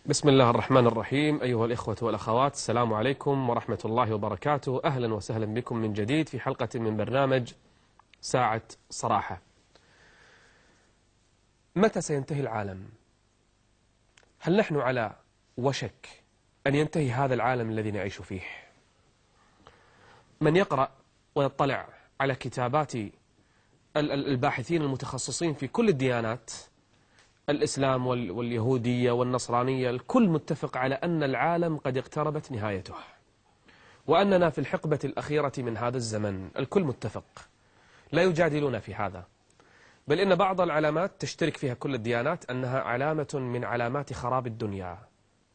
بسم الله الرحمن الرحيم. أيها الإخوة والأخوات، السلام عليكم ورحمة الله وبركاته. أهلا وسهلا بكم من جديد في حلقة من برنامج ساعة صراحة. متى سينتهي العالم؟ هل نحن على وشك أن ينتهي هذا العالم الذي نعيش فيه؟ من يقرأ ويطلع على كتابات الباحثين المتخصصين في كل الديانات، الإسلام واليهودية والنصرانية، الكل متفق على أن العالم قد اقتربت نهايته، وأننا في الحقبة الأخيرة من هذا الزمن. الكل متفق، لا يجادلون في هذا، بل إن بعض العلامات تشترك فيها كل الديانات أنها علامة من علامات خراب الدنيا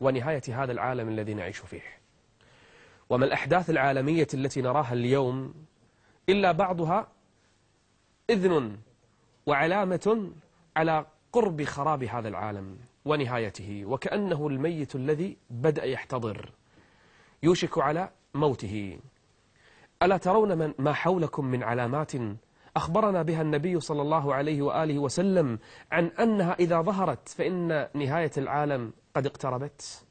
ونهاية هذا العالم الذي نعيش فيه. وما الأحداث العالمية التي نراها اليوم إلا بعضها إذن وعلامة على قرب خراب هذا العالم ونهايته، وكأنه الميت الذي بدأ يحتضر يوشك على موته. ألا ترون ما حولكم من علامات أخبرنا بها النبي صلى الله عليه وآله وسلم عن أنها إذا ظهرت فإن نهاية العالم قد اقتربت؟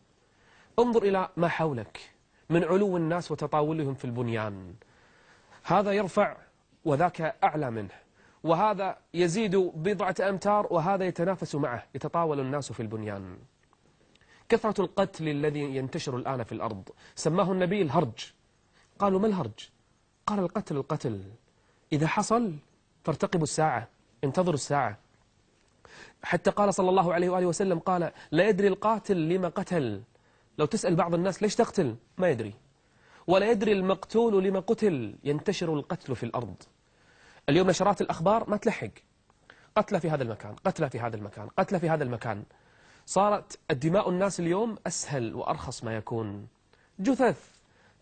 انظر إلى ما حولك من علو الناس وتطاولهم في البنيان، هذا يرفع وذاك أعلى منه، وهذا يزيد بضعة أمتار وهذا يتنافس معه، يتطاول الناس في البنيان. كثرة القتل الذي ينتشر الآن في الأرض سماه النبي الهرج. قالوا ما الهرج؟ قال القتل إذا حصل فارتقبوا الساعة، انتظروا الساعة. حتى قال صلى الله عليه وآله وسلم، قال لا يدري القاتل لما قتل. لو تسأل بعض الناس ليش تقتل ما يدري، ولا يدري المقتول لما قتل. ينتشر القتل في الأرض. اليوم نشرات الأخبار ما تلحق، قتلى في هذا المكان، قتلى في هذا المكان، قتلى في هذا المكان. صارت الدماء الناس اليوم أسهل وأرخص ما يكون. جثث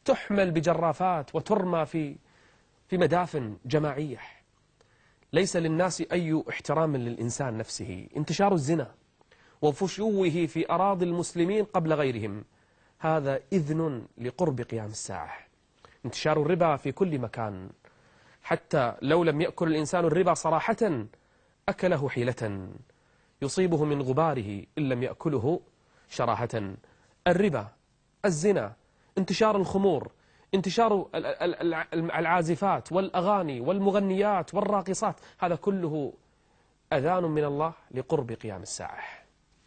تحمل بجرافات وترمى في مدافن جماعية. ليس للناس أي احترام للإنسان نفسه. انتشار الزنا وفشوه في أراضي المسلمين قبل غيرهم، هذا إذن لقرب قيام الساعة. انتشار الربا في كل مكان، حتى لو لم يأكل الإنسان الربا صراحة أكله حيلة يصيبه من غباره إن لم يأكله شراهة. الربا، الزنا، انتشار الخمور، انتشار العازفات والأغاني والمغنيات والراقصات، هذا كله أذان من الله لقرب قيام الساعة،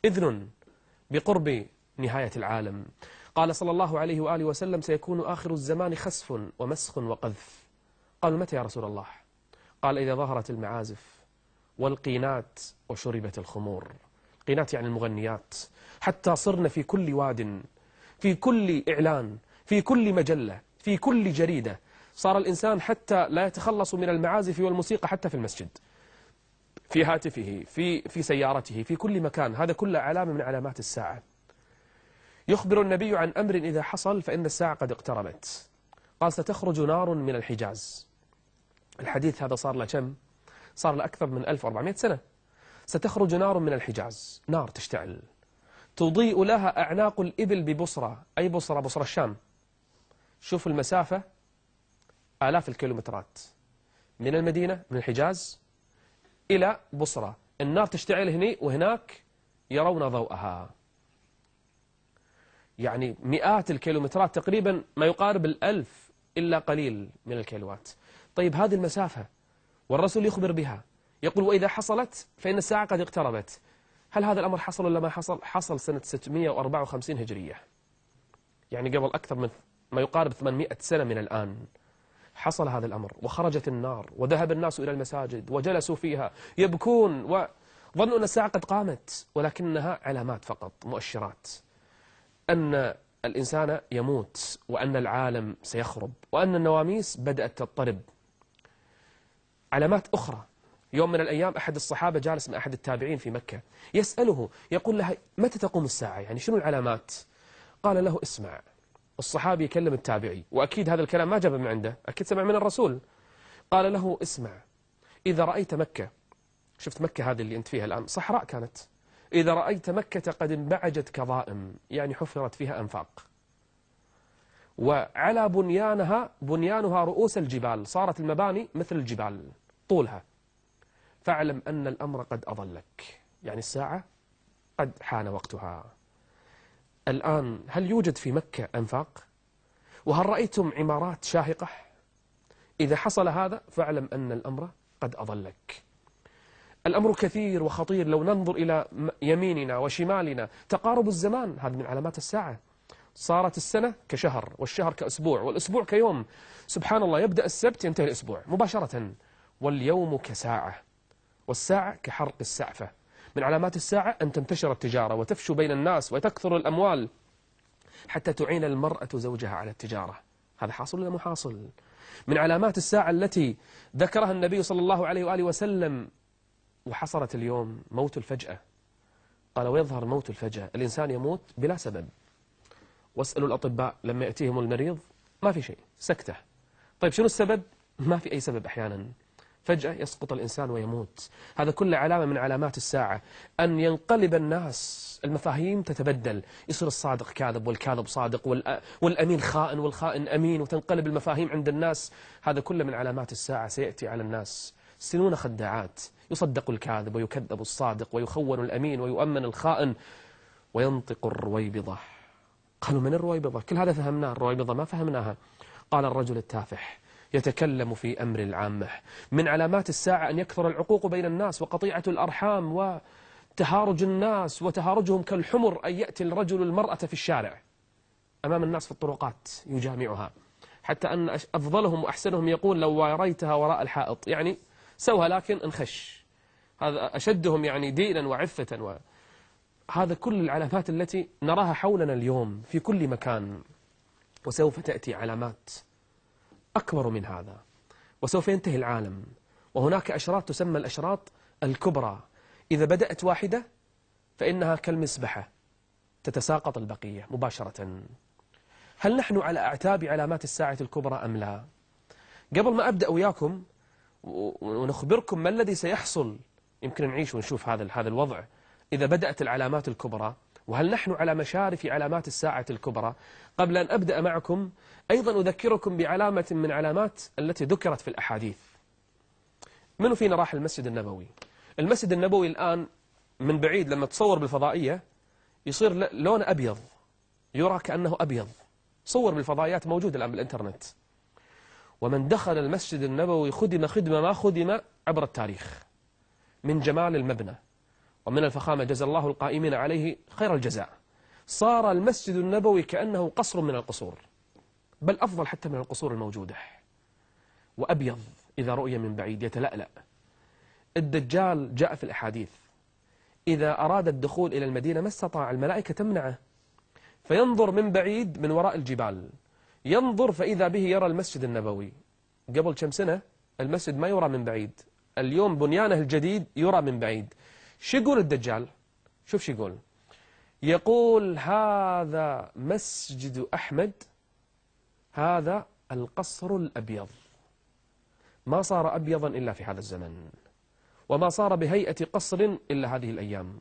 إذن بقرب نهاية العالم. قال صلى الله عليه وآله وسلم سيكون آخر الزمان خسف ومسخ وقذف. قالوا متى يا رسول الله؟ قال إذا ظهرت المعازف والقينات وشربت الخمور. قينات يعني المغنيات، حتى صرنا في كل واد، في كل إعلان، في كل مجلة، في كل جريدة. صار الإنسان حتى لا يتخلص من المعازف والموسيقى حتى في المسجد، في هاتفه، في سيارته، في كل مكان. هذا كله علامة من علامات الساعة. يخبر النبي عن أمر إذا حصل فإن الساعة قد اقتربت. قال ستخرج نار من الحجاز. الحديث هذا صار له كم؟ صار له أكثر من 1400 سنة. ستخرج نار من الحجاز، نار تشتعل تضيء لها أعناق الإبل ببصرة. أي بصرة؟ بصرة الشام. شوف المسافة، آلاف الكيلومترات من المدينة، من الحجاز إلى بصرة. النار تشتعل هني وهناك يرون ضوءها، يعني مئات الكيلومترات، تقريبا ما يقارب 1000 إلا قليل من الكيلوات. طيب هذه المسافة والرسول يخبر بها، يقول وإذا حصلت فإن الساعة قد اقتربت. هل هذا الأمر حصل ولا ما حصل؟ حصل سنة 654 هجرية، يعني قبل أكثر من ما يقارب 800 سنة من الآن حصل هذا الأمر. وخرجت النار وذهب الناس إلى المساجد وجلسوا فيها يبكون وظنوا أن الساعة قد قامت، ولكنها علامات فقط، مؤشرات أن الإنسان يموت، وأن العالم سيخرب، وأن النواميس بدأت تضطرب. علامات أخرى، يوم من الأيام أحد الصحابة جالس مع أحد التابعين في مكة يسأله، يقول له متى تقوم الساعة؟ يعني شنو العلامات؟ قال له اسمع. الصحابي يكلم التابعي، وأكيد هذا الكلام ما جاب من عنده، أكيد سمع من الرسول. قال له اسمع، إذا رأيت مكة، شفت مكة هذه اللي أنت فيها الآن صحراء كانت، إذا رأيت مكة قد انبعجت كظائم، يعني حفرت فيها أنفاق، وعلى بنيانها رؤوس الجبال، صارت المباني مثل الجبال طولها، فاعلم أن الأمر قد أضلك، يعني الساعة قد حان وقتها. الآن هل يوجد في مكة أنفاق؟ وهل رأيتم عمارات شاهقة؟ إذا حصل هذا فاعلم أن الأمر قد أضلك. الأمر كثير وخطير. لو ننظر إلى يميننا وشمالنا تقارب الزمان، هذا من علامات الساعة. صارت السنة كشهر، والشهر كأسبوع، والأسبوع كيوم. سبحان الله، يبدأ السبت ينتهي الأسبوع مباشرة. واليوم كساعة، والساعة كحرق السعفة. من علامات الساعة أن تنتشر التجارة وتفشو بين الناس وتكثر الأموال حتى تعين المرأة زوجها على التجارة. هذا حاصل ولا مو حاصل؟ من علامات الساعة التي ذكرها النبي صلى الله عليه وآله وسلم وحصلت اليوم موت الفجأة. قال: ويظهر موت الفجأة، الإنسان يموت بلا سبب. واسألوا الأطباء لما يأتيهم المريض ما في شيء، سكتة. طيب شنو السبب؟ ما في أي سبب. أحيانا فجأة يسقط الإنسان ويموت. هذا كله علامة من علامات الساعة، أن ينقلب الناس، المفاهيم تتبدل، يصير الصادق كاذب والكاذب صادق والأمين خائن والخائن أمين، وتنقلب المفاهيم عند الناس. هذا كله من علامات الساعة سيأتي على الناس. سنون خداعات، يصدق الكاذب ويكذب الصادق ويخون الأمين ويؤمن الخائن. وينطق الرويبضة. قالوا: من الرويبضة؟ كل هذا فهمناه، الرويبضة ما فهمناها. قال: الرجل التافه يتكلم في أمر العامة. من علامات الساعة أن يكثر العقوق بين الناس وقطيعة الأرحام وتهارج الناس وتهارجهم كالحمر. أن يأتي الرجل المرأة في الشارع أمام الناس في الطرقات يجامعها، حتى أن أفضلهم وأحسنهم يقول: لو وريتها وراء الحائط، يعني سوها لكن انخش. هذا أشدهم يعني دينا وعفة. هذا كل العلامات التي نراها حولنا اليوم في كل مكان. وسوف تأتي علامات أكبر من هذا، وسوف ينتهي العالم. وهناك أشراط تسمى الأشراط الكبرى، إذا بدأت واحدة فإنها كالمسبحة تتساقط البقية مباشرة. هل نحن على أعتاب علامات الساعة الكبرى أم لا؟ قبل ما أبدأ وياكم ونخبركم ما الذي سيحصل، يمكن نعيش ونشوف هذا الوضع إذا بدأت العلامات الكبرى، وهل نحن على مشارف علامات الساعة الكبرى. قبل أن أبدأ معكم أيضا أذكركم بعلامة من علامات التي ذكرت في الأحاديث. منو فينا راح المسجد النبوي؟ المسجد النبوي الآن من بعيد لما تصور بالفضائية يصير لون أبيض، يرى كأنه أبيض. صور بالفضائيات موجودة الآن بالإنترنت. ومن دخل المسجد النبوي خدم خدمة ما خدم عبر التاريخ، من جمال المبنى ومن الفخامة، جزا الله القائمين عليه خير الجزاء. صار المسجد النبوي كأنه قصر من القصور، بل أفضل حتى من القصور الموجودة. وأبيض إذا رؤي من بعيد يتلألأ. الدجال جاء في الأحاديث إذا أراد الدخول إلى المدينة ما استطاع، الملائكة تمنعه، فينظر من بعيد من وراء الجبال، ينظر فإذا به يرى المسجد النبوي. قبل كم سنة المسجد ما يرى من بعيد، اليوم بنيانه الجديد يرى من بعيد. شو يقول الدجال؟ شوف شو يقول. يقول: هذا مسجد أحمد، هذا القصر الأبيض. ما صار أبيضا إلا في هذا الزمن، وما صار بهيئة قصر إلا هذه الأيام.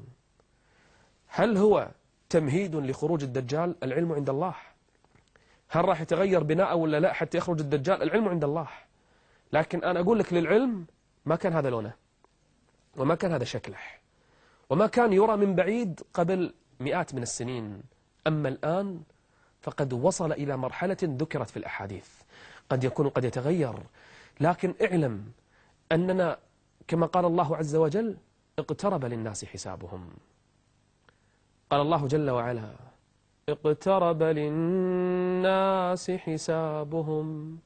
هل هو تمهيد لخروج الدجال؟ العلم عند الله. هل راح يتغير بناءه ولا لا حتى يخرج الدجال؟ العلم عند الله. لكن أنا أقول لك للعلم، ما كان هذا لونه، وما كان هذا شكله، وما كان يرى من بعيد قبل مئات من السنين. أما الآن فقد وصل إلى مرحلة ذكرت في الأحاديث. قد يكون قد يتغير، لكن اعلم أننا كما قال الله عز وجل: اقترب للناس حسابهم. قال الله جل وعلا: اقترب للناس حسابهم،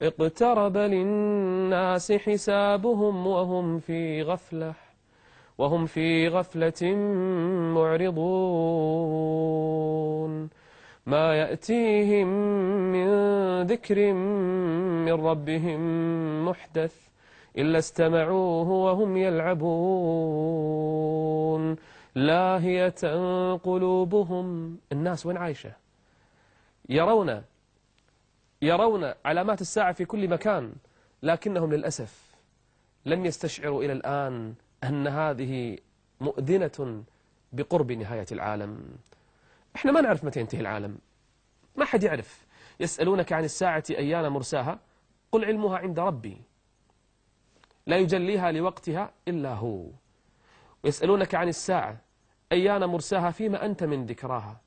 اقترب للناس حسابهم وهم في غفلة معرضون. ما يأتيهم من ذكر من ربهم محدث إلا استمعوه وهم يلعبون لاهية قلوبهم. الناس وين عايشة؟ يرون علامات الساعة في كل مكان، لكنهم للأسف لم يستشعروا إلى الآن أن هذه مؤذنة بقرب نهاية العالم. إحنا ما نعرف متى ينتهي العالم، ما حد يعرف. يسألونك عن الساعة أيان مرساها، قل علمها عند ربي لا يجليها لوقتها إلا هو. ويسألونك عن الساعة أيان مرساها فيما أنت من ذكراها،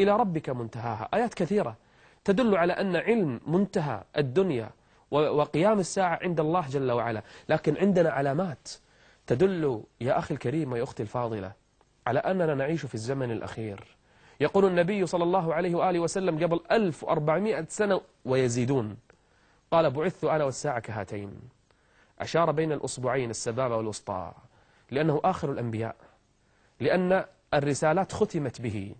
إلى ربك منتهاها. آيات كثيرة تدل على أن علم منتهى الدنيا وقيام الساعة عند الله جل وعلا. لكن عندنا علامات تدل يا أخي الكريم ويا أختي الفاضلة على أننا نعيش في الزمن الأخير. يقول النبي صلى الله عليه وآله وسلم قبل 1400 سنة ويزيدون، قال: بعثت أنا والساعة كهاتين. أشار بين الأصبعين السبابة والوسطى، لأنه آخر الأنبياء، لأن الرسالات ختمت به،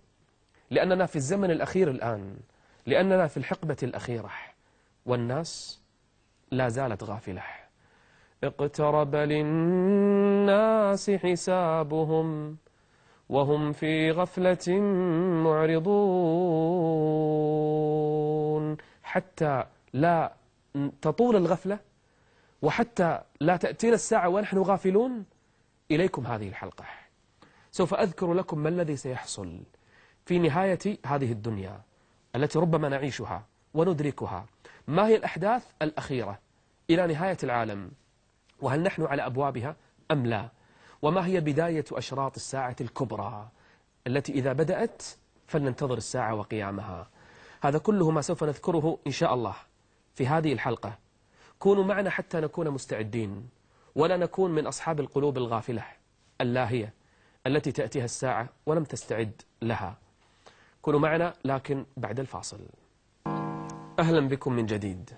لأننا في الزمن الأخير الآن، لأننا في الحقبة الأخيرة، والناس لا زالت غافلة. اقترب للناس حسابهم وهم في غفلة معرضون. حتى لا تطول الغفلة وحتى لا تأتينا الساعة ونحن غافلون، إليكم هذه الحلقة. سوف أذكر لكم ما الذي سيحصل في نهاية هذه الدنيا التي ربما نعيشها وندركها. ما هي الأحداث الأخيرة إلى نهاية العالم، وهل نحن على أبوابها أم لا؟ وما هي بداية أشراط الساعة الكبرى التي إذا بدأت فلننتظر الساعة وقيامها. هذا كله ما سوف نذكره إن شاء الله في هذه الحلقة. كونوا معنا حتى نكون مستعدين، ولا نكون من أصحاب القلوب الغافلة اللاهية التي تأتيها الساعة ولم تستعد لها. كونوا معنا لكن بعد الفاصل. أهلا بكم من جديد،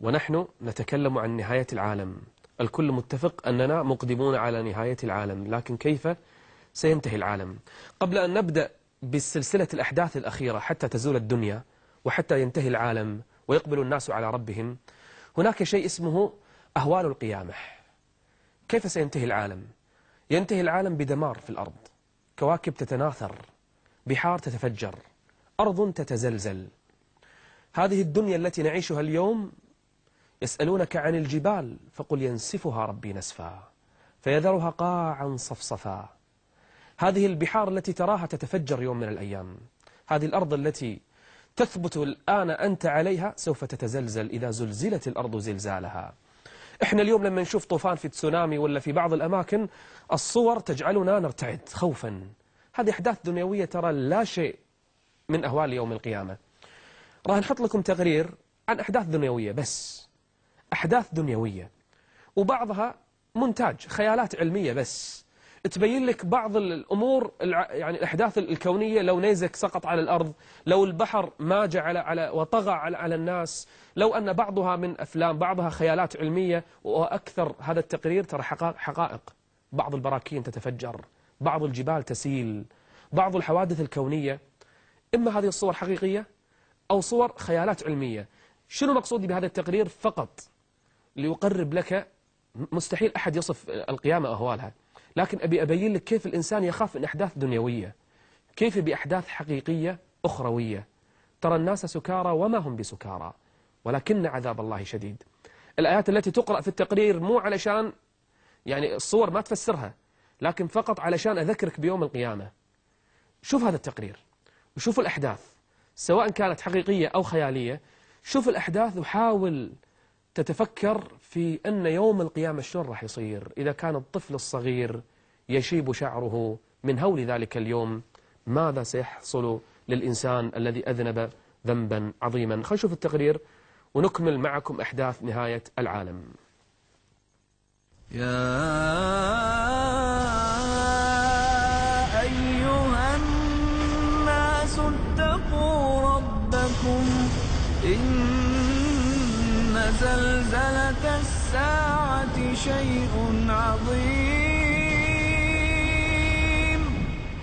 ونحن نتكلم عن نهاية العالم. الكل متفق أننا مقدمون على نهاية العالم، لكن كيف سينتهي العالم؟ قبل أن نبدأ بالسلسلة الأحداث الأخيرة حتى تزول الدنيا وحتى ينتهي العالم ويقبل الناس على ربهم، هناك شيء اسمه أهوال القيامة. كيف سينتهي العالم؟ ينتهي العالم بدمار في الأرض، كواكب تتناثر، بحار تتفجر، أرض تتزلزل. هذه الدنيا التي نعيشها اليوم يسألونك عن الجبال فقل ينسفها ربي نسفا فيذرها قاعا صفصفا. هذه البحار التي تراها تتفجر يوم من الأيام. هذه الأرض التي تثبت الآن أنت عليها سوف تتزلزل إذا زلزلت الأرض زلزالها. إحنا اليوم لما نشوف طوفان في تسونامي ولا في بعض الأماكن، الصور تجعلنا نرتعد خوفا. هذه أحداث دنيوية ترى لا شيء من أهوال يوم القيامة. راح نحط لكم تقرير عن أحداث دنيوية، بس أحداث دنيوية، وبعضها مونتاج خيالات علمية بس تبين لك بعض الأمور، يعني الأحداث الكونية. لو نيزك سقط على الأرض، لو البحر ماج على وطغى على الناس، لو أن بعضها من أفلام، بعضها خيالات علمية، وأكثر هذا التقرير ترى حقائق. بعض البراكين تتفجر، بعض الجبال تسيل، بعض الحوادث الكونية. إما هذه الصور حقيقية أو صور خيالات علمية. شنو مقصودي بهذا التقرير؟ فقط ليقرب لك، مستحيل أحد يصف القيامة أهوالها، لكن أبي أبين لك كيف الإنسان يخاف من أحداث دنيوية، كيف بأحداث حقيقية أخروية. ترى الناس سكارى وما هم بسكارى ولكن عذاب الله شديد. الآيات التي تقرأ في التقرير مو علشان يعني الصور ما تفسرها، لكن فقط علشان أذكرك بيوم القيامة. شوف هذا التقرير وشوف الأحداث سواء كانت حقيقية أو خيالية. شوف الأحداث وحاول تتفكر في أن يوم القيامة شلون راح يصير إذا كان الطفل الصغير يشيب شعره من هول ذلك اليوم. ماذا سيحصل للإنسان الذي أذنب ذنبا عظيما؟ خلينا نشوف التقرير ونكمل معكم أحداث نهاية العالم. يا أيها الناس اتقوا ربكم إن زلزلة الساعة شيء عظيم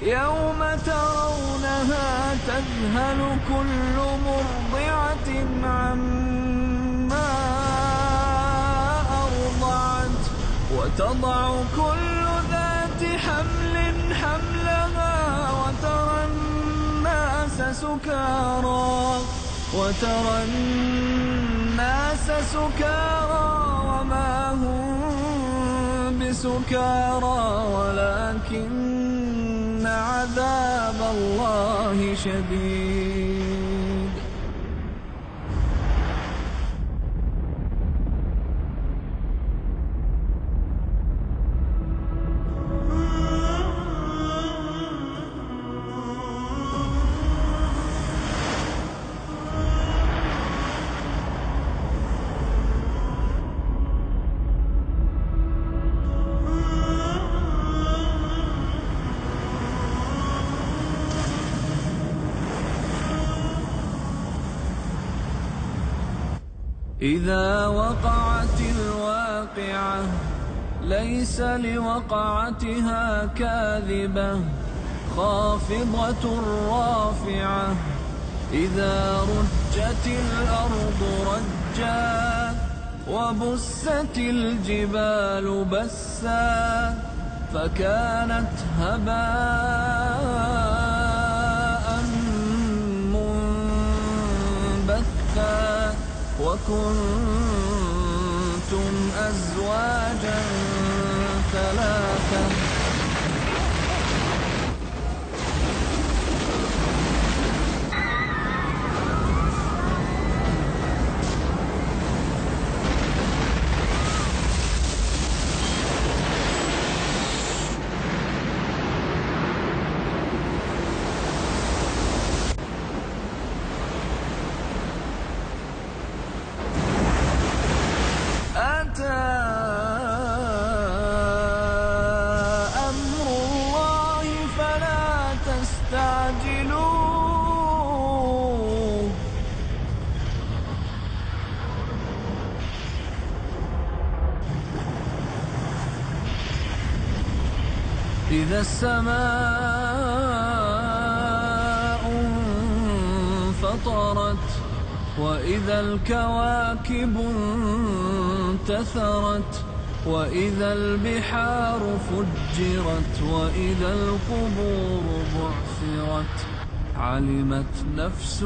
يوم ترونها تذهل كل مرضعة عما أرضعت وتضع كل ذات حمل حملها وترى الناس سكارى وما هم بسكارى ولكن عذاب الله شديد. إذا وقعت الواقعة ليس لوقعتها كاذبة خافضة رافعة إذا رجت الأرض رجا وبست الجبال بسا فكانت هباء منبثا وكنتم أزواجا ثلاثة أمر الله فلا تستعجلوه إذا السماء انفطرت وإذا الكواكب انتثرت وإذا البحار فجرت وإذا القبور بعثرت علمت نفس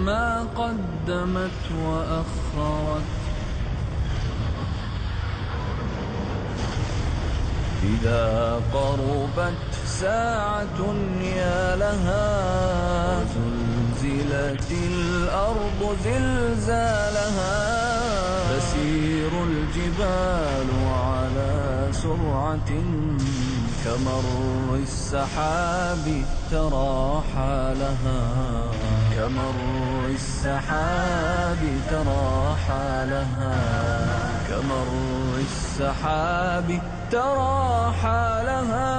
ما قدمت وأخرت إذا قربت ساعة يا لها زلزلت الأرض زلزالها تسير الجبال على سرعة كمر السحاب ترى حالها كمر السحاب ترى حالها كمر السحاب ترى حالها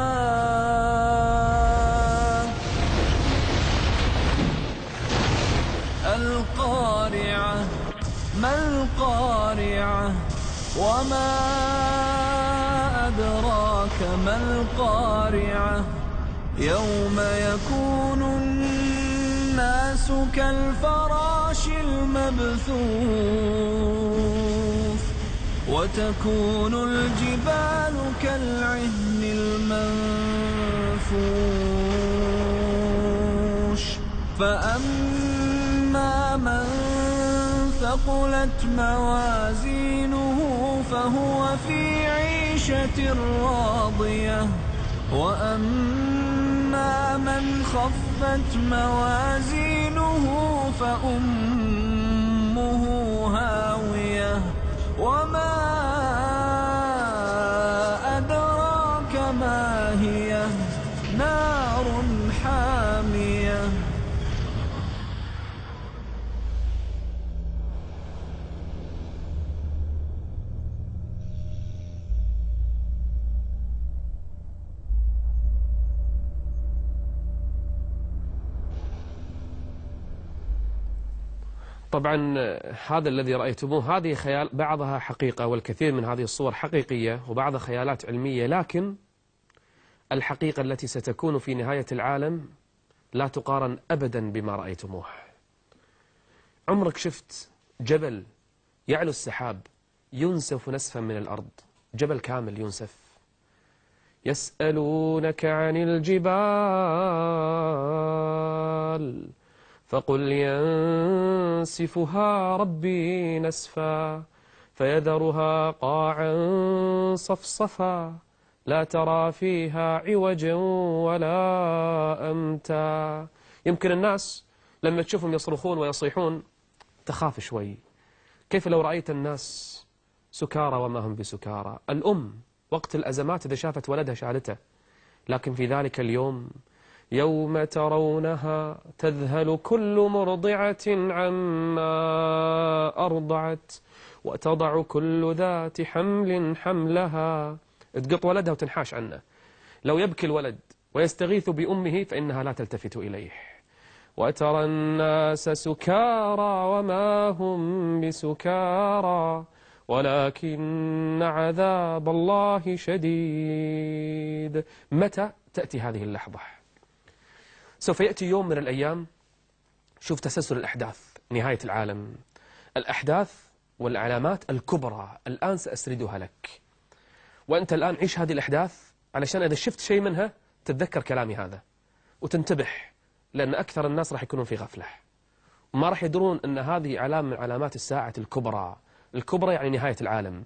القارعة ما القارعة وما أدراك ما القارعة يوم يكون الناس كالفراش المبثوث وتكون الجبال كالعهن المنفوش فأما من ثقلت موازينه فهو في عيشة راضية وأما من خفت موازينه فأمه هاوية وما أدراك ما هي نار حامية طبعا هذا الذي رأيتموه هذه خيال، بعضها حقيقة والكثير من هذه الصور حقيقية وبعضها خيالات علمية، لكن الحقيقة التي ستكون في نهاية العالم لا تقارن أبدا بما رأيتموه. عمرك شفت جبل يعلو السحاب ينسف نسفا من الأرض، جبل كامل ينسف؟ يسألونك عن الجبال فقل ينسفها ربي نسفا فيذرها قاعا صفصفا لا ترى فيها عوجا ولا أمتا. يمكن الناس لما تشوفهم يصرخون ويصيحون تخاف شوي، كيف لو رأيت الناس سكارى وما هم بسكارى؟ الأم وقت الأزمات إذا شافت ولدها شالته، لكن في ذلك اليوم يوم ترونها تذهل كل مرضعة عما أرضعت وتضع كل ذات حمل حملها. تقط ولدها وتنحاش عنه. لو يبكي الولد ويستغيث بأمه فإنها لا تلتفت إليه. وترى الناس سكارى وما هم بسكارى ولكن عذاب الله شديد. متى تأتي هذه اللحظة؟ سوف يأتي يوم من الأيام، شوف تسلسل الأحداث، نهاية العالم، الأحداث والعلامات الكبرى الآن سأسردها لك، وأنت الآن عيش هذه الأحداث علشان إذا شفت شيء منها تتذكر كلامي هذا وتنتبه، لأن أكثر الناس راح يكونون في غفلة وما راح يدرون أن هذه علامة من علامات الساعة الكبرى. الكبرى يعني نهاية العالم،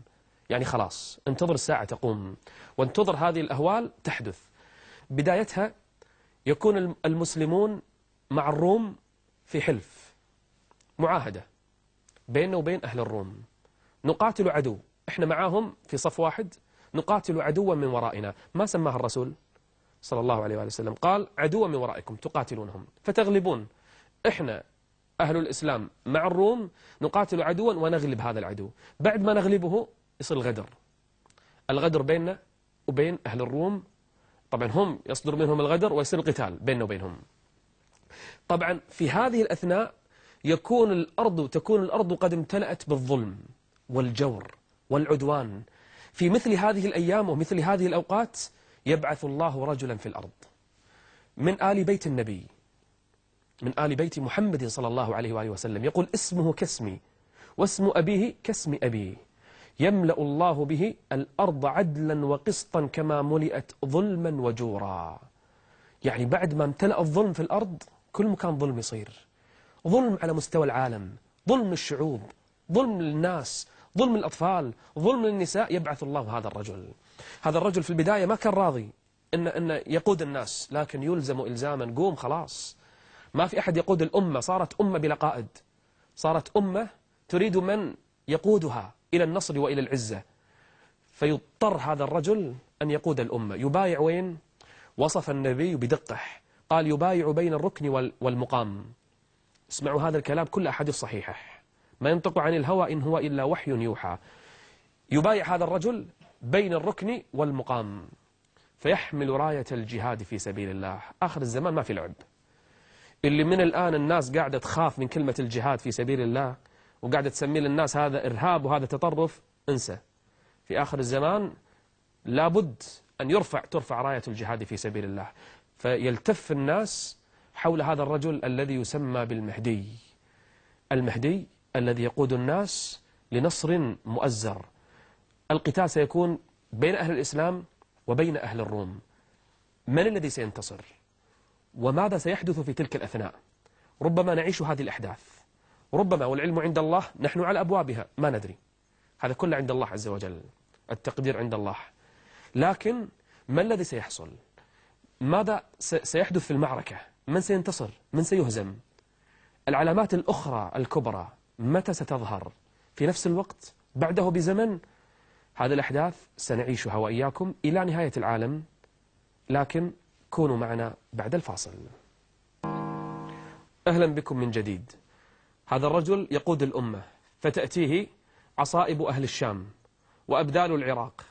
يعني خلاص انتظر الساعة تقوم وانتظر هذه الأهوال تحدث. بدايتها يكون المسلمون مع الروم في حلف، معاهدة بيننا وبين أهل الروم، نقاتل عدو، إحنا معاهم في صف واحد، نقاتل عدوا من ورائنا. ما سماها الرسول صلى الله عليه وآله وسلم، قال عدوا من ورائكم تقاتلونهم فتغلبون. إحنا أهل الإسلام مع الروم نقاتل عدوا ونغلب هذا العدو، بعد ما نغلبه يصير الغدر، الغدر بيننا وبين أهل الروم. طبعا هم يصدر منهم الغدر ويصير القتال بيننا وبينهم. طبعا في هذه الأثناء تكون الأرض قد امتلأت بالظلم والجور والعدوان. في مثل هذه الأيام ومثل هذه الأوقات يبعث الله رجلا في الأرض من آل بيت النبي، من آل بيت محمد صلى الله عليه وآله وسلم، يقول اسمه كاسمي واسم أبيه كاسم أبيه، يملأ الله به الأرض عدلا وقسطا كما ملئت ظلما وجورا. يعني بعد ما امتلأ الظلم في الأرض كل مكان ظلم يصير، ظلم على مستوى العالم، ظلم الشعوب، ظلم للناس، ظلم الأطفال، ظلم للنساء. يبعث الله هذا الرجل. هذا الرجل في البداية ما كان راضي إن يقود الناس، لكن يلزم إلزاما، قوم خلاص، ما في أحد يقود الأمة، صارت أمة بلا قائد، صارت أمة تريد من يقودها إلى النصر وإلى العزة. فيضطر هذا الرجل أن يقود الأمة. يبايع وين؟ وصف النبي بدقة، قال يبايع بين الركن والمقام. اسمعوا هذا الكلام كل أحاديث صحيحة، ما ينطق عن الهوى إن هو إلا وحي يوحى. يبايع هذا الرجل بين الركن والمقام، فيحمل راية الجهاد في سبيل الله. آخر الزمان ما في لعب، اللي من الآن الناس قاعدة تخاف من كلمة الجهاد في سبيل الله وقاعدة تسمي للناس هذا إرهاب وهذا تطرف، انسى. في آخر الزمان لابد أن ترفع راية الجهاد في سبيل الله. فيلتف الناس حول هذا الرجل الذي يسمى بالمهدي، المهدي الذي يقود الناس لنصر مؤزر. القتال سيكون بين أهل الإسلام وبين أهل الروم. من الذي سينتصر؟ وماذا سيحدث في تلك الأثناء؟ ربما نعيش هذه الأحداث، ربما، والعلم عند الله، نحن على أبوابها ما ندري، هذا كله عند الله عز وجل، التقدير عند الله. لكن ما الذي سيحصل؟ ماذا سيحدث في المعركة؟ من سينتصر؟ من سيهزم؟ العلامات الأخرى الكبرى متى ستظهر؟ في نفس الوقت؟ بعده بزمن؟ هذه الأحداث سنعيشها وإياكم إلى نهاية العالم، لكن كونوا معنا بعد الفاصل. أهلا بكم من جديد. هذا الرجل يقود الأمة، فتأتيه عصائب أهل الشام وأبدال العراق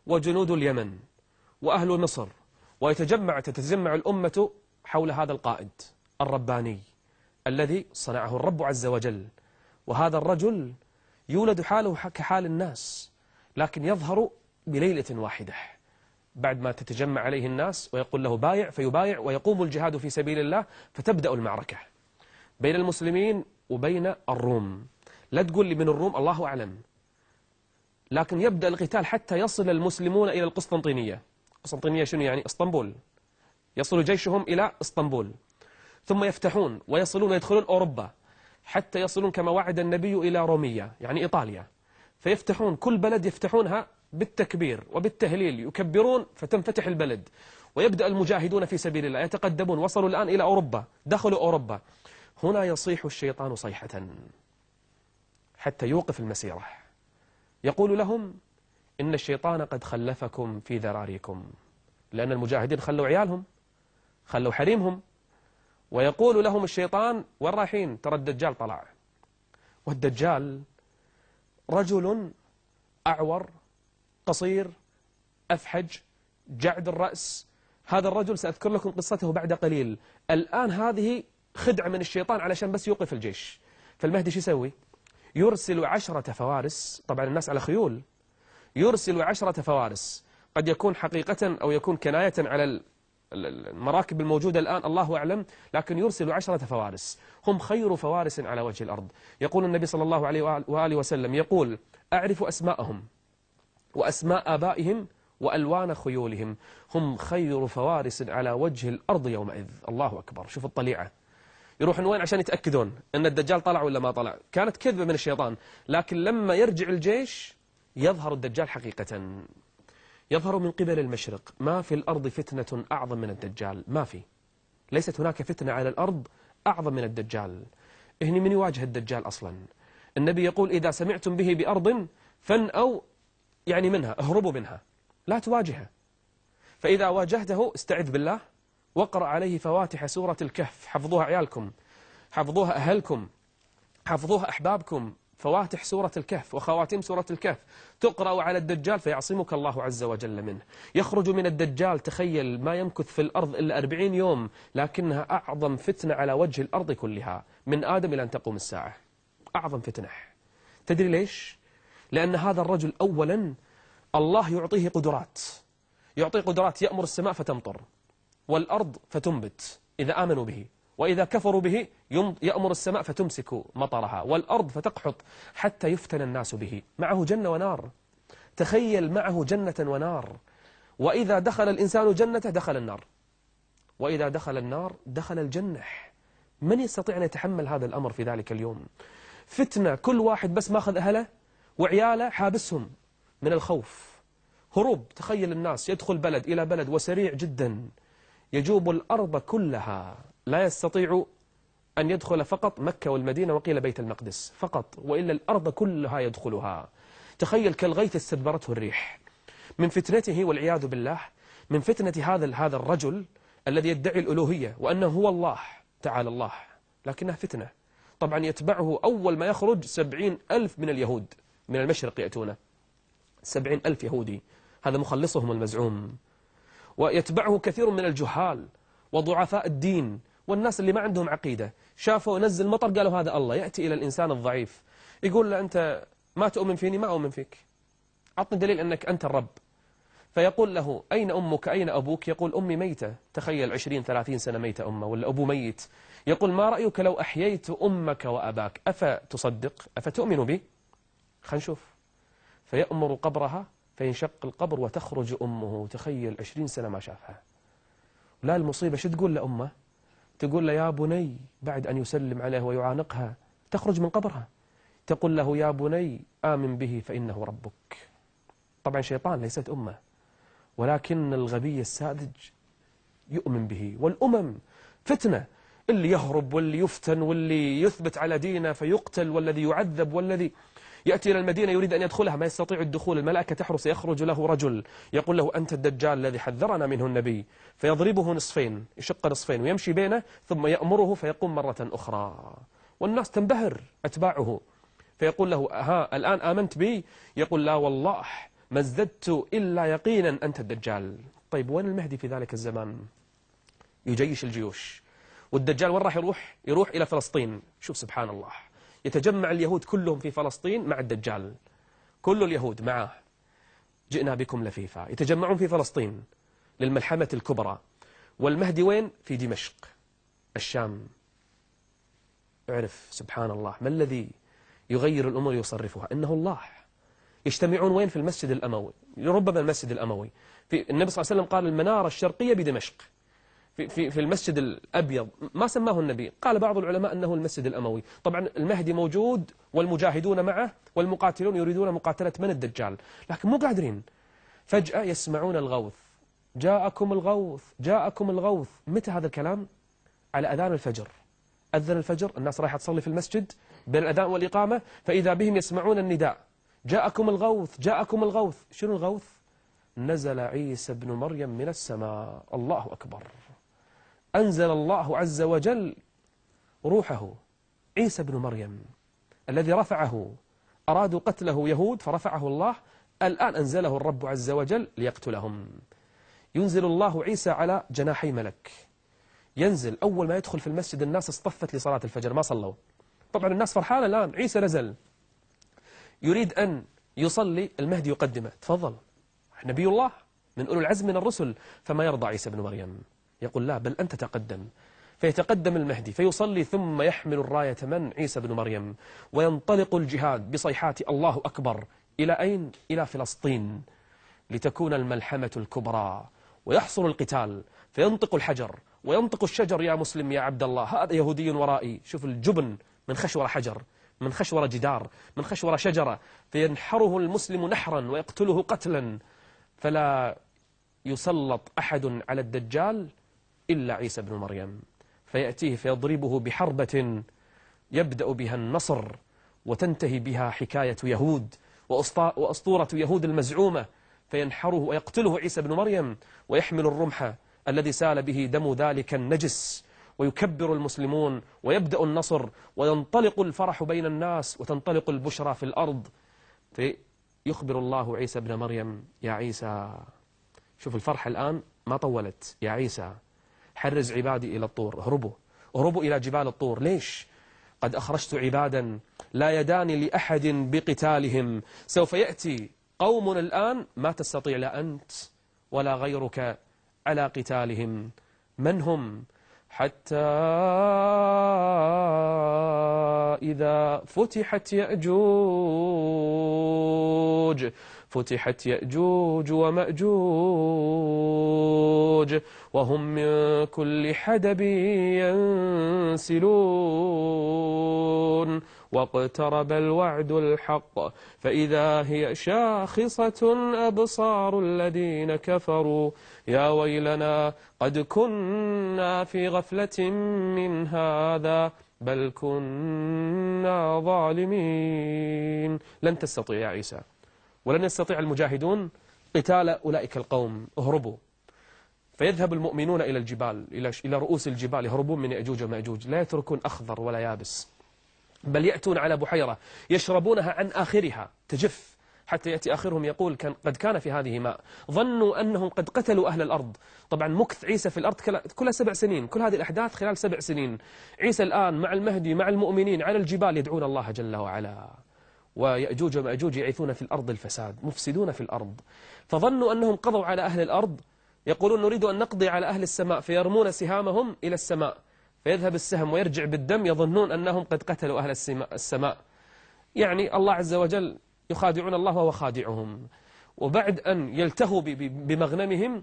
وجنود اليمن وأهل مصر، تتجمع الأمة حول هذا القائد الرباني الذي صنعه الرب عز وجل. وهذا الرجل يولد حاله كحال الناس، لكن يظهر بليلة واحدة بعد ما تتجمع عليه الناس ويقول له بايع فيبايع، ويقوم الجهاد في سبيل الله، فتبدأ المعركة بين المسلمين وبين الروم. لا تقول لي من الروم، الله أعلم، لكن يبدأ القتال حتى يصل المسلمون إلى القسطنطينية. قسطنطينية شنو يعني؟ اسطنبول. يصل جيشهم إلى اسطنبول، ثم يفتحون ويصلون ويدخلون أوروبا حتى يصلون كما وعد النبي إلى رومية، يعني إيطاليا. فيفتحون كل بلد، يفتحونها بالتكبير وبالتهليل، يكبرون فتنفتح البلد، ويبدأ المجاهدون في سبيل الله يتقدمون. وصلوا الآن إلى أوروبا، دخلوا أوروبا. هنا يصيح الشيطان صيحة حتى يوقف المسيرة، يقول لهم إن الشيطان قد خلفكم في ذراريكم، لأن المجاهدين خلوا عيالهم، خلوا حريمهم. ويقول لهم الشيطان وين رايحين؟ ترى الدجال طلع. والدجال رجل أعور قصير أفحج جعد الرأس. هذا الرجل سأذكر لكم قصته بعد قليل. الآن هذه خدعة من الشيطان علشان بس يوقف الجيش. فالمهدي شو يسوي؟ يرسل 10 فوارس، طبعا الناس على خيول، يرسل 10 فوارس، قد يكون حقيقة أو يكون كناية على المراكب الموجودة الآن الله أعلم، لكن يرسل 10 فوارس هم خير فوارس على وجه الأرض. يقول النبي صلى الله عليه وآله وسلم، يقول: أعرف أسماءهم وأسماء آبائهم وألوان خيولهم، هم خير فوارس على وجه الأرض يومئذ. الله أكبر. شوف الطليعة، يروحون وين عشان يتأكدون أن الدجال طلع ولا ما طلع. كانت كذبة من الشيطان، لكن لما يرجع الجيش يظهر الدجال حقيقة، يظهر من قبل المشرق. ما في الأرض فتنة أعظم من الدجال، ما في، ليست هناك فتنة على الأرض أعظم من الدجال. إهني من يواجه الدجال أصلا؟ النبي يقول: إذا سمعتم به بأرض فانأوا، يعني منها، اهربوا منها، لا تواجهه. فإذا واجهته استعذ بالله واقرأ عليه فواتح سورة الكهف، حفظوها عيالكم، حفظوها أهلكم، حفظوها أحبابكم. فواتح سورة الكهف وخواتيم سورة الكهف تقرأ على الدجال فيعصمك الله عز وجل منه. يخرج من الدجال، تخيل، ما يمكث في الأرض إلا 40 يوم، لكنها أعظم فتنة على وجه الأرض كلها من آدم إلى أن تقوم الساعة. أعظم فتنة. تدري ليش؟ لأن هذا الرجل أولا الله يعطيه قدرات، يعطيه قدرات، يأمر السماء فتمطر والأرض فتنبت إذا آمنوا به، وإذا كفروا به يأمر السماء فتمسك مطرها والأرض فتقحط حتى يفتن الناس به. معه جنة ونار، تخيل، معه جنة ونار. وإذا دخل الإنسان جنته دخل النار، وإذا دخل النار دخل الجنة. من يستطيع أن يتحمل هذا الأمر في ذلك اليوم؟ فتنة، كل واحد بس ماخذ أهله وعياله حابسهم من الخوف، هروب. تخيل الناس يدخل بلد إلى بلد وسريع جدا، يجوب الأرض كلها، لا يستطيع أن يدخل فقط مكة والمدينة وقيل بيت المقدس فقط، وإلا الأرض كلها يدخلها. تخيل كالغيث استدبرته الريح. من فتنته والعياذ بالله، من فتنة هذا الرجل الذي يدعي الألوهية وأنه هو الله تعالى الله، لكنها فتنة. طبعا يتبعه أول ما يخرج 70,000 من اليهود من المشرق يأتونه، 70,000 يهودي، هذا مخلصهم المزعوم. ويتبعه كثير من الجهال وضعفاء الدين والناس اللي ما عندهم عقيدة. شافوا نزل مطر قالوا هذا الله. يأتي إلى الإنسان الضعيف يقول له: أنت ما تؤمن فيني؟ ما أؤمن فيك، أعطني دليل أنك أنت الرب. فيقول له: أين أمك أين أبوك؟ يقول: أمي ميتة. تخيل 20-30 سنة ميتة أمه ولا أبو ميت. يقول: ما رأيك لو أحييت أمك وأباك؟ أفتصدق؟ أفتؤمن بي؟ خلينا نشوف. فيأمر قبرها فينشق القبر وتخرج أمه. تخيل 20 سنة ما شافها. لا المصيبة شو تقول لأمه؟ تقول له: يا بني، بعد أن يسلم عليه ويعانقها تخرج من قبرها تقول له: يا بني آمن به فإنه ربك. طبعا شيطان، ليست أمه، ولكن الغبي الساذج يؤمن به. والأمم فتنة، اللي يهرب واللي يفتن واللي يثبت على دينه فيقتل، والذي يعذب، والذي يأتي إلى المدينة يريد أن يدخلها ما يستطيع الدخول، الملائكة تحرس، يخرج له رجل يقول له: أنت الدجال الذي حذرنا منه النبي، فيضربه نصفين، يشق نصفين ويمشي بينه، ثم يأمره فيقوم مرة أخرى، والناس تنبهر أتباعه. فيقول له: ها الآن آمنت بي؟ يقول: لا والله ما ازددت إلا يقينا أنت الدجال. طيب وين المهدي في ذلك الزمان؟ يجيش الجيوش. والدجال وين راح يروح؟ يروح إلى فلسطين. شوف سبحان الله، يتجمع اليهود كلهم في فلسطين مع الدجال، كل اليهود معه. جئنا بكم لفيفا. يتجمعون في فلسطين للملحمة الكبرى. والمهدي وين؟ في دمشق الشام. اعرف سبحان الله ما الذي يغير الأمور يصرفها؟ إنه الله. يجتمعون وين؟ في المسجد الأموي، ربما المسجد الأموي. في النبي صلى الله عليه وسلم قال: المنارة الشرقية بدمشق، في المسجد الأبيض. ما سماه النبي، قال بعض العلماء أنه المسجد الأموي. طبعا المهدي موجود والمجاهدون معه والمقاتلون يريدون مقاتلة من؟ الدجال، لكن مو قادرين. فجأة يسمعون الغوث: جاءكم الغوث، جاءكم الغوث. متى هذا الكلام؟ على أذان الفجر. أذن الفجر، الناس رايحة تصلي في المسجد بين الأذان والإقامة، فإذا بهم يسمعون النداء: جاءكم الغوث، جاءكم الغوث. شنو الغوث؟ نزل عيسى بن مريم من السماء. الله أكبر. أنزل الله عز وجل روحه، عيسى بن مريم الذي رفعه، أرادوا قتله يهود فرفعه الله، الآن أنزله الرب عز وجل ليقتلهم. ينزل الله عيسى على جناحي ملك، ينزل أول ما يدخل في المسجد الناس اصطفت لصلاة الفجر ما صلوا. طبعا الناس فرحانة الآن، عيسى نزل يريد أن يصلي، المهدي يقدمه، تفضل نبي الله من أولو العزم من الرسل، فما يرضى عيسى بن مريم، يقول لا بل أنت تقدم. فيتقدم المهدي فيصلي، ثم يحمل الراية من؟ عيسى بن مريم، وينطلق الجهاد بصيحات الله أكبر. إلى أين؟ إلى فلسطين، لتكون الملحمة الكبرى ويحصل القتال. فينطق الحجر وينطق الشجر يا مسلم يا عبد الله، هذا يهودي ورائي. شوف الجبن، من خشور حجر، من خشور جدار، من خشور شجرة، فينحره المسلم نحرا ويقتله قتلا. فلا يسلط أحد على الدجال إلا عيسى بن مريم، فيأتيه فيضربه بحربة يبدأ بها النصر وتنتهي بها حكاية يهود وأسطورة يهود المزعومة، فينحره ويقتله عيسى بن مريم، ويحمل الرمح الذي سال به دم ذلك النجس، ويكبر المسلمون ويبدأ النصر وينطلق الفرح بين الناس وتنطلق البشرى في الأرض. فيخبر الله عيسى بن مريم يا عيسى، شوف الفرحة الآن ما طولت، يا عيسى حرز عبادي إلى الطور، اهربوا إلى جبال الطور. ليش؟ قد أخرجت عبادا لا يدان لأحد بقتالهم، سوف يأتي قوم الآن ما تستطيع لا أنت ولا غيرك على قتالهم. من هم؟ حتى إذا فتحت يأجوج ومأجوج وهم من كل حدب ينسلون واقترب الوعد الحق فإذا هي شاخصة أبصار الذين كفروا يا ويلنا قد كنا في غفلة من هذا بل كنا ظالمين. لن تستطيع يا عيسى ولن يستطيع المجاهدون قتال أولئك القوم، اهربوا. فيذهب المؤمنون إلى الجبال، إلى رؤوس الجبال، يهربون من يأجوج ومأجوج، لا يتركون أخضر ولا يابس، بل يأتون على بحيرة يشربونها عن آخرها تجف، حتى يأتي آخرهم يقول قد كان في هذه ماء. ظنوا أنهم قد قتلوا أهل الأرض. طبعا مكث عيسى في الأرض كلها 7 سنين، كل هذه الأحداث خلال 7 سنين. عيسى الآن مع المهدي مع المؤمنين على الجبال يدعون الله جل وعلا، ويأجوج ومأجوج يعيثون في الأرض الفساد، مفسدون في الأرض. فظنوا أنهم قضوا على أهل الأرض، يقولون نريد أن نقضي على أهل السماء، فيرمون سهامهم إلى السماء، فيذهب السهم ويرجع بالدم، يظنون أنهم قد قتلوا أهل السماء. يعني الله عز وجل يخادعون الله وهو خادعهم. وبعد أن يلتهوا بمغنمهم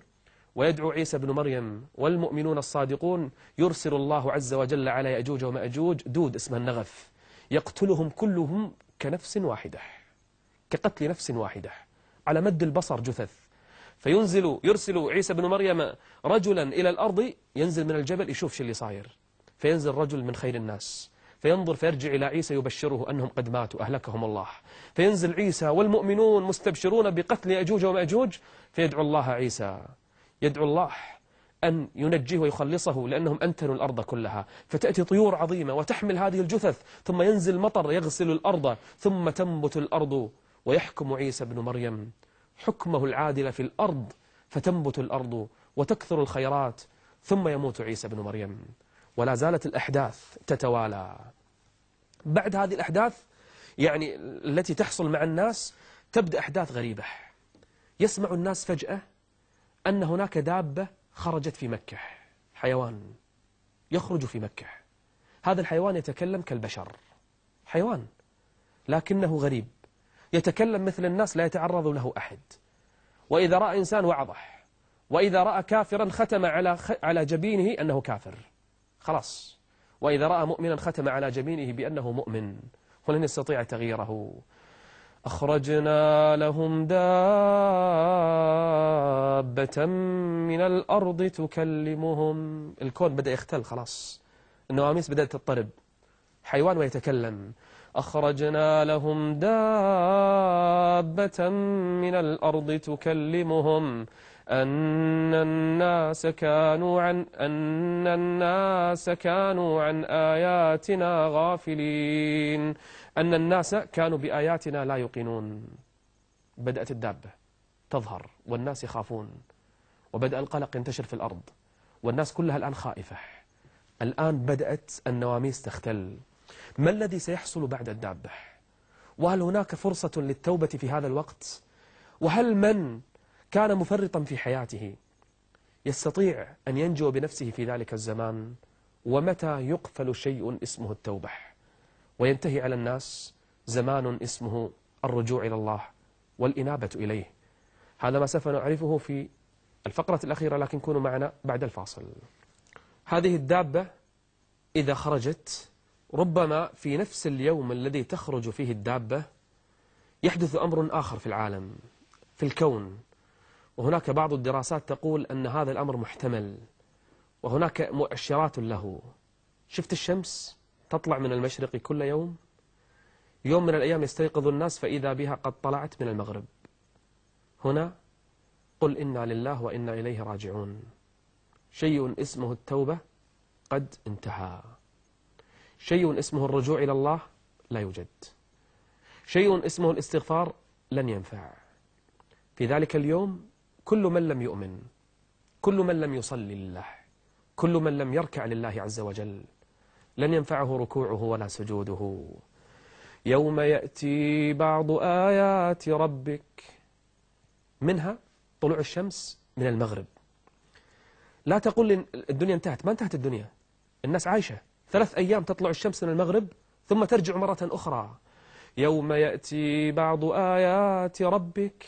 ويدعو عيسى بن مريم والمؤمنون الصادقون، يرسل الله عز وجل على يأجوج ومأجوج دود اسمه النغف، يقتلهم كلهم كنفس واحدة، كقتل نفس واحدة، على مد البصر جثث. يرسل عيسى بن مريم رجلا إلى الأرض، ينزل من الجبل يشوف شو اللي صاير، فينزل رجل من خير الناس فينظر فيرجع إلى عيسى يبشره أنهم قد ماتوا أهلكهم الله. فينزل عيسى والمؤمنون مستبشرون بقتل يأجوج ومأجوج، فيدعو الله عيسى، يدعو الله أن ينجيه ويخلصه لأنهم أنتنوا الأرض كلها. فتأتي طيور عظيمة وتحمل هذه الجثث، ثم ينزل مطر يغسل الأرض، ثم تنبت الأرض، ويحكم عيسى بن مريم حكمه العادل في الأرض، فتنبت الأرض وتكثر الخيرات، ثم يموت عيسى بن مريم. ولا زالت الأحداث تتوالى. بعد هذه الأحداث يعني التي تحصل مع الناس، تبدأ أحداث غريبة. يسمع الناس فجأة أن هناك دابة خرجت في مكة، حيوان يخرج في مكة. هذا الحيوان يتكلم كالبشر، حيوان لكنه غريب، يتكلم مثل الناس، لا يتعرض له أحد. وإذا رأى إنسان وعظه، وإذا رأى كافرا ختم على جبينه أنه كافر، خلاص. وإذا رأى مؤمنا ختم على جبينه بأنه مؤمن، ولن يستطيع تغييره. أخرجنا لهم دابة من الأرض تكلمهم. الكون بدأ يختل خلاص، النواميس بدأت تضطرب، حيوان ويتكلم. أخرجنا لهم دابة من الأرض تكلمهم أن الناس كانوا عن آياتنا غافلين. أن الناس كانوا بآياتنا لا يوقنون. بدأت الدابة تظهر والناس يخافون، وبدأ القلق ينتشر في الأرض، والناس كلها الآن خائفة. الآن بدأت النواميس تختل. ما الذي سيحصل بعد الدابة؟ وهل هناك فرصة للتوبة في هذا الوقت؟ وهل من كان مفرطا في حياته يستطيع أن ينجو بنفسه في ذلك الزمان؟ ومتى يقفل شيء اسمه التوبة وينتهي على الناس زمان اسمه الرجوع إلى الله والإنابة إليه؟ هذا ما سوف نعرفه في الفقرة الأخيرة، لكن كونوا معنا بعد الفاصل. هذه الدابة إذا خرجت ربما في نفس اليوم الذي تخرج فيه الدابة يحدث أمر آخر في العالم، في الكون، وهناك بعض الدراسات تقول أن هذا الأمر محتمل وهناك مؤشرات له. شفت الشمس تطلع من المشرق كل يوم، يوم من الأيام يستيقظ الناس فإذا بها قد طلعت من المغرب. هنا قل إنا لله وإنا إليه راجعون. شيء اسمه التوبة قد انتهى، شيء اسمه الرجوع إلى الله لا يوجد، شيء اسمه الاستغفار لن ينفع. في ذلك اليوم كل من لم يؤمن، كل من لم يصلي لله، كل من لم يركع لله عز وجل لن ينفعه ركوعه ولا سجوده. يوم يأتي بعض آيات ربك، منها طلوع الشمس من المغرب. لا تقول لي الدنيا انتهت، ما انتهت الدنيا، الناس عايشة 3 أيام تطلع الشمس من المغرب ثم ترجع مرة أخرى. يوم يأتي بعض آيات ربك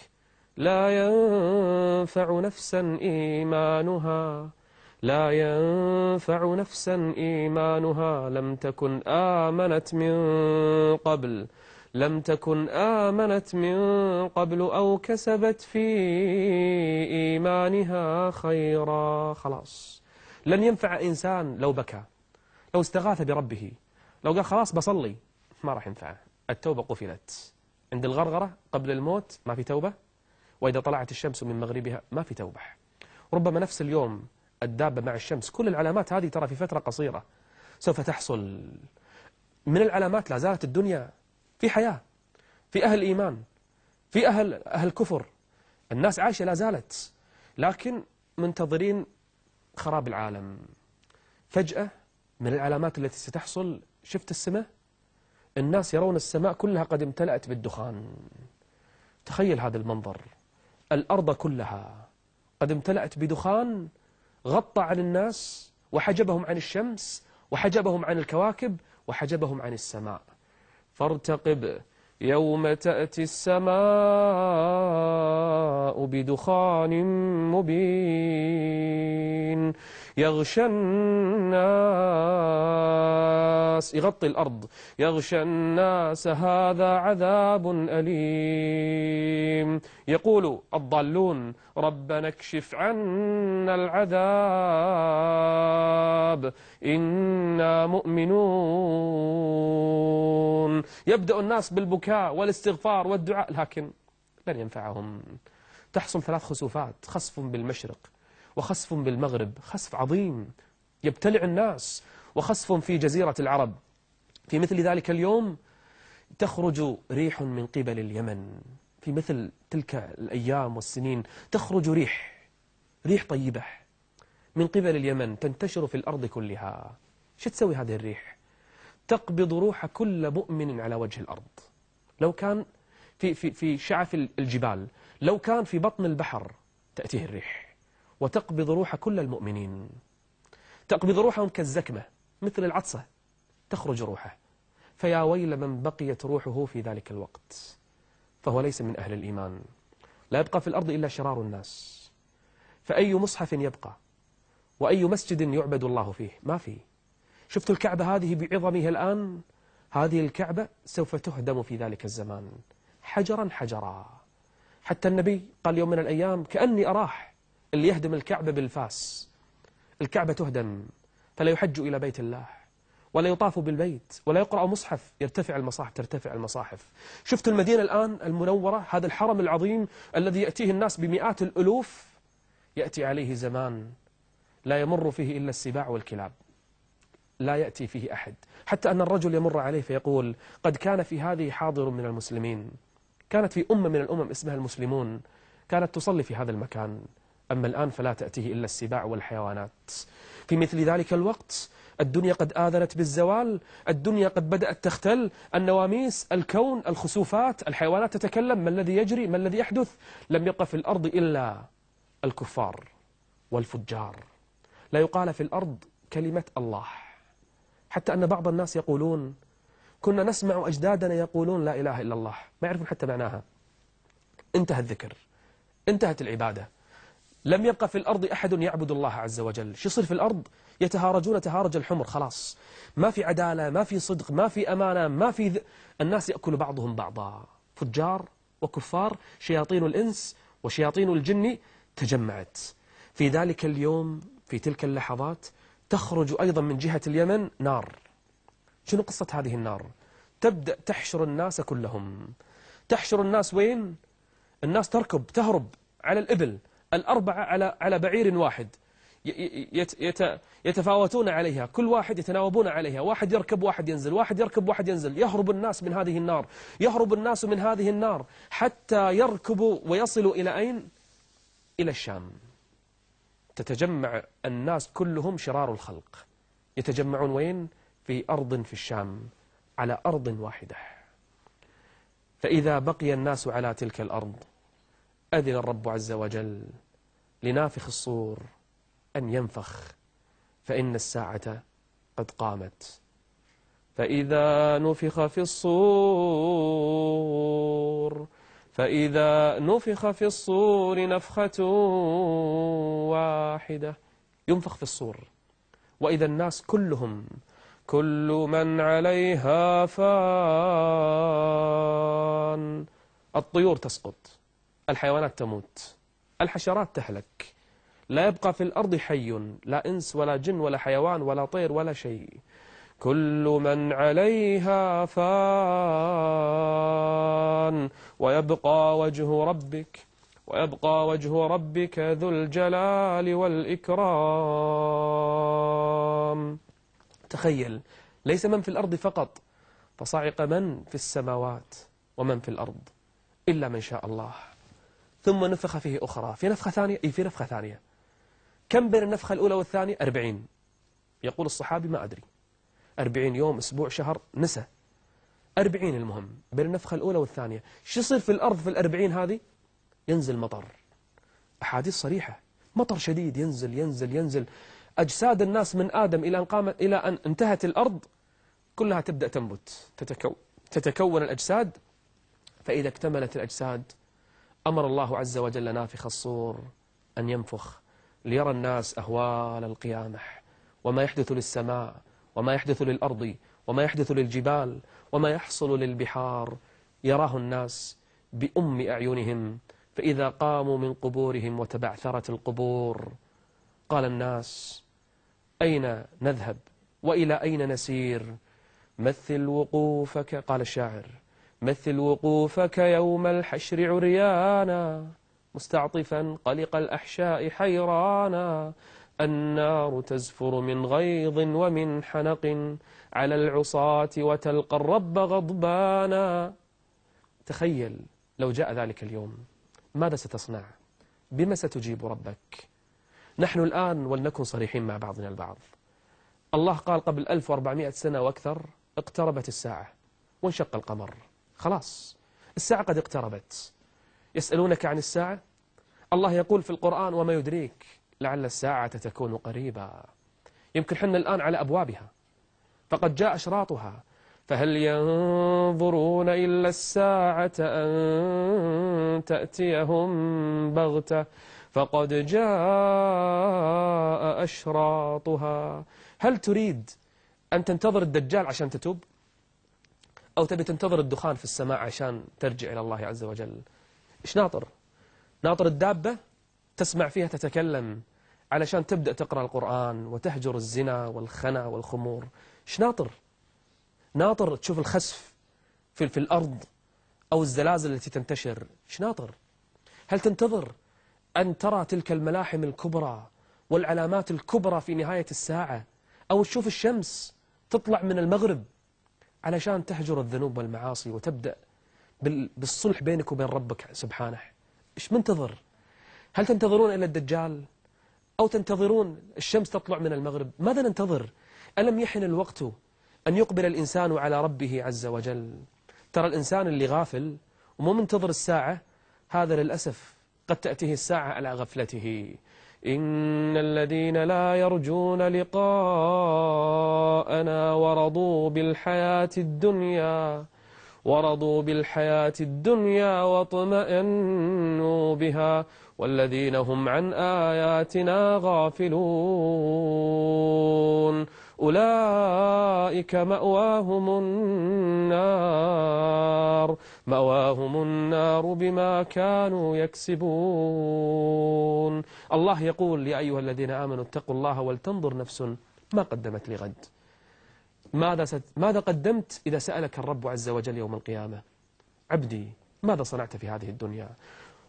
لا ينفع نفسا إيمانها، لا ينفع نفسا إيمانها لم تكن آمنت من قبل، لم تكن آمنت من قبل أو كسبت في إيمانها خيرا. خلاص لن ينفع إنسان لو بكى، لو استغاث بربه، لو قال خلاص بصلي، ما راح ينفعه. التوبة قفلت عند الغرغرة قبل الموت، ما في توبة، وإذا طلعت الشمس من مغربها ما في توبة. ربما نفس اليوم الدابة مع الشمس، كل العلامات هذه ترى في فترة قصيرة سوف تحصل. من العلامات لا زالت الدنيا في حياة، في أهل إيمان، في أهل كفر، الناس عايشة لا زالت، لكن منتظرين خراب العالم. فجأة من العلامات التي ستحصل، شفت السماء؟ الناس يرون السماء كلها قد امتلأت بالدخان. تخيل هذا المنظر، الأرض كلها قد امتلأت بدخان غطى عن الناس وحجبهم عن الشمس وحجبهم عن الكواكب وحجبهم عن السماء. فارتقب يوم تأتي السماء بدخان مبين يغشى الناس، يغطي الأرض، يغشى الناس هذا عذاب أليم. يقول الضالون ربنا اكشف عنا العذاب إنا مؤمنون. يبدأ الناس بالبكاء والاستغفار والدعاء، لكن لن ينفعهم. تحصل 3 خسوفات، خسف بالمشرق وخسف بالمغرب، خسف عظيم يبتلع الناس، وخسف في جزيرة العرب. في مثل ذلك اليوم تخرج ريح من قبل اليمن، في مثل تلك الأيام والسنين تخرج ريح طيبة من قبل اليمن تنتشر في الأرض كلها. شو تسوي هذه الريح؟ تقبض روح كل مؤمن على وجه الأرض. لو كان في شعف الجبال، لو كان في بطن البحر، تأتيه الريح وتقبض روح كل المؤمنين، تقبض روحهم كالزكمة مثل العطسة، تخرج روحه. فيا ويل من بقيت روحه في ذلك الوقت، فهو ليس من أهل الإيمان. لا يبقى في الأرض إلا شرار الناس. فأي مصحف يبقى وأي مسجد يعبد الله فيه؟ ما في. شفت الكعبة هذه بعظمها الآن؟ هذه الكعبة سوف تهدم في ذلك الزمان حجرا حجرا. حتى النبي قال يوم من الأيام كأني أراح اللي يهدم الكعبة بالفاس. الكعبة تهدم فلا يحج إلى بيت الله ولا يطاف بالبيت ولا يقرأ مصحف، يرتفع المصاحف، ترتفع المصاحف. شفت المدينة الآن المنورة، هذا الحرم العظيم الذي يأتيه الناس بمئات الألوف، يأتي عليه زمان لا يمر فيه إلا السباع والكلاب، لا يأتي فيه أحد. حتى أن الرجل يمر عليه فيقول قد كان في هذه حاضر من المسلمين، كانت في أمة من الأمم اسمها المسلمون، كانت تصلي في هذا المكان، أما الآن فلا تأتيه إلا السباع والحيوانات. في مثل ذلك الوقت الدنيا قد آذنت بالزوال، الدنيا قد بدأت تختل، النواميس، الكون، الخسوفات، الحيوانات تتكلم. ما الذي يجري؟ ما الذي يحدث؟ لم يبق في الأرض إلا الكفار والفجار. لا يقال في الأرض كلمة الله، حتى أن بعض الناس يقولون كنا نسمع أجدادنا يقولون لا إله إلا الله، ما يعرفون حتى معناها. انتهى الذكر، انتهت العبادة، لم يبقى في الأرض أحد يعبد الله عز وجل. شو يصير في الأرض؟ يتهارجون تهارج الحمر، خلاص ما في عدالة، ما في صدق، ما في أمانة، ما في الناس يأكل بعضهم بعضا، فجار وكفار، شياطين الإنس وشياطين الجن تجمعت. في ذلك اليوم، في تلك اللحظات، تخرج أيضا من جهة اليمن نار. شنو قصة هذه النار؟ تبدأ تحشر الناس كلهم. تحشر الناس وين؟ الناس تركب، تهرب على الإبل الأربعة على بعير واحد، يتفاوتون عليها، كل واحد يتناوبون عليها، واحد يركب واحد ينزل، واحد يركب واحد ينزل. يهرب الناس من هذه النار، يهرب الناس من هذه النار، حتى يركبوا ويصلوا إلى أين؟ إلى الشام. تتجمع الناس كلهم شرار الخلق، يتجمعون وين؟ في أرض في الشام، على أرض واحدة. فإذا بقي الناس على تلك الأرض أذن الرب عز وجل لنافخ الصور أن ينفخ، فإن الساعة قد قامت. فإذا نفخ في الصور، فإذا نفخ في الصور نفخة واحدة، ينفخ في الصور، وإذا الناس كلهم، كل من عليها فان، الطيور تسقط، الحيوانات تموت، الحشرات تهلك، لا يبقى في الأرض حي، لا إنس ولا جن ولا حيوان ولا طير ولا شيء. كل من عليها فان ويبقى وجه ربك، ويبقى وجه ربك ذو الجلال والإكرام. تخيل، ليس من في الأرض فقط، فصعق من في السماوات ومن في الأرض إلا من شاء الله. ثم نفخ فيه أخرى، في نفخة ثانية، في نفخة ثانية. كم بين النفخة الأولى والثانية؟ 40. يقول الصحابي ما أدري، 40 يوم، أسبوع، شهر، نسى، 40 المهم بين النفخة الأولى والثانية. شو يصير في الأرض في 40 هذه؟ ينزل مطر، أحاديث صريحة، مطر شديد ينزل ينزل ينزل. أجساد الناس من آدم إلى أن قامت، إلى أن انتهت الأرض كلها تبدأ تنبت، تتكون الأجساد. فإذا اكتملت الأجساد أمر الله عز وجل نافخ الصور أن ينفخ، ليرى الناس أهوال القيامة، وما يحدث للسماء، وما يحدث للأرض، وما يحدث للجبال، وما يحصل للبحار، يراه الناس بأم أعينهم. فإذا قاموا من قبورهم وتبعثرت القبور، قال الناس أين نذهب وإلى أين نسير؟ مثل وقوفك، قال الشاعر، مثل وقوفك يوم الحشر عريانا، مستعطفا قلق الأحشاء حيرانا، النار تزفر من غيظ ومن حنق على العصاة وتلقى الرب غضبانا. تخيل لو جاء ذلك اليوم، ماذا ستصنع؟ بما ستجيب ربك؟ نحن الآن، ولنكن صريحين مع بعضنا البعض، الله قال قبل 1400 سنة وأكثر اقتربت الساعة وانشق القمر، خلاص الساعة قد اقتربت. يسألونك عن الساعة، الله يقول في القرآن وما يدريك لعل الساعة تكون قريبا. يمكن حنا الآن على أبوابها، فقد جاء أشراطها. فهل ينظرون إلا الساعة أن تأتيهم بغتة فقد جاء أشراطها. هل تريد أن تنتظر الدجال عشان تتوب؟ أو تبي تنتظر الدخان في السماء عشان ترجع إلى الله عز وجل؟ إيش ناطر؟ ناطر الدابة تسمع فيها تتكلم علشان تبدأ تقرأ القرآن وتهجر الزنا والخنا والخمور؟ إيش ناطر؟ ناطر تشوف الخسف في الأرض أو الزلازل التي تنتشر؟ إيش ناطر؟ هل تنتظر أن ترى تلك الملاحم الكبرى والعلامات الكبرى في نهاية الساعة، أو تشوف الشمس تطلع من المغرب علشان تهجر الذنوب والمعاصي وتبدأ بالصلح بينك وبين ربك سبحانه؟ إيش منتظر؟ هل تنتظرون إلى الدجال أو تنتظرون الشمس تطلع من المغرب؟ ماذا ننتظر؟ ألم يحن الوقت أن يقبل الإنسان على ربه عز وجل؟ ترى الإنسان اللي غافل ومو منتظر الساعة، هذا للأسف قد تأتيه الساعة على غفلته. إن الذين لا يرجون لقاءنا ورضوا بالحياة الدنيا واطمأنوا بها والذين هم عن آياتنا غافلون أولئك مأواهم النار بما كانوا يكسبون. الله يقول يا أيها الذين آمنوا اتقوا الله ولتنظر نفس ما قدمت لغد. ماذا قدمت إذا سألك الرب عز وجل يوم القيامة؟ عبدي ماذا صنعت في هذه الدنيا؟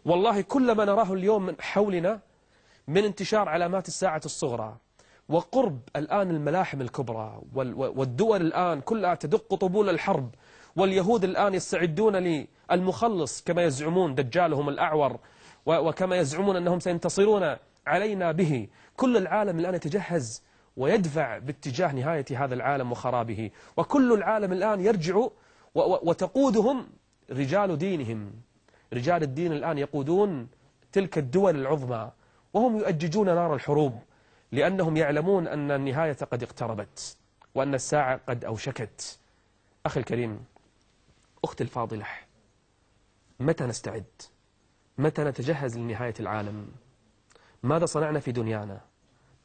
والله كل ما نراه اليوم من حولنا من انتشار علامات الساعة الصغرى وقرب الآن الملاحم الكبرى والدول الآن كلها تدق طبول الحرب، واليهود الآن يستعدون للمخلص كما يزعمون دجالهم الأعور، وكما يزعمون أنهم سينتصرون علينا به. كل العالم الآن يتجهز ويدفع باتجاه نهاية هذا العالم وخرابه، وكل العالم الآن يرجع وتقودهم رجال دينهم. رجال الدين الآن يقودون تلك الدول العظمى، وهم يؤججون نار الحروب لأنهم يعلمون أن النهاية قد اقتربت وأن الساعة قد أوشكت. أخي الكريم، أختي الفاضلة، متى نستعد؟ متى نتجهز لنهاية العالم؟ ماذا صنعنا في دنيانا؟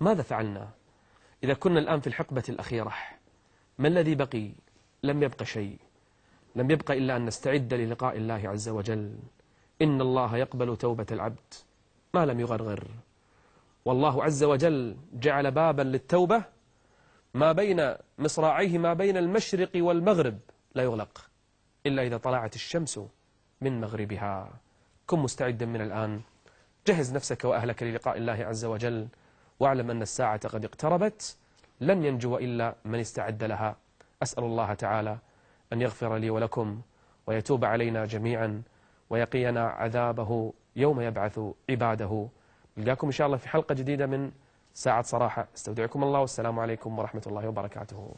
ماذا فعلنا؟ إذا كنا الآن في الحقبة الأخيرة، ما الذي بقي؟ لم يبق شيء، لم يبق إلا أن نستعد للقاء الله عز وجل. إن الله يقبل توبة العبد ما لم يغرغر. والله عز وجل جعل بابا للتوبة ما بين مصراعيه، ما بين المشرق والمغرب، لا يغلق إلا إذا طلعت الشمس من مغربها. كن مستعدا من الآن، جهز نفسك وأهلك للقاء الله عز وجل، واعلم أن الساعة قد اقتربت، لن ينجو إلا من استعد لها. أسأل الله تعالى أن يغفر لي ولكم ويتوب علينا جميعا ويقينا عذابه يوم يبعث عباده. نلقاكم إن شاء الله في حلقة جديدة من ساعة صراحة. استودعكم الله والسلام عليكم ورحمة الله وبركاته.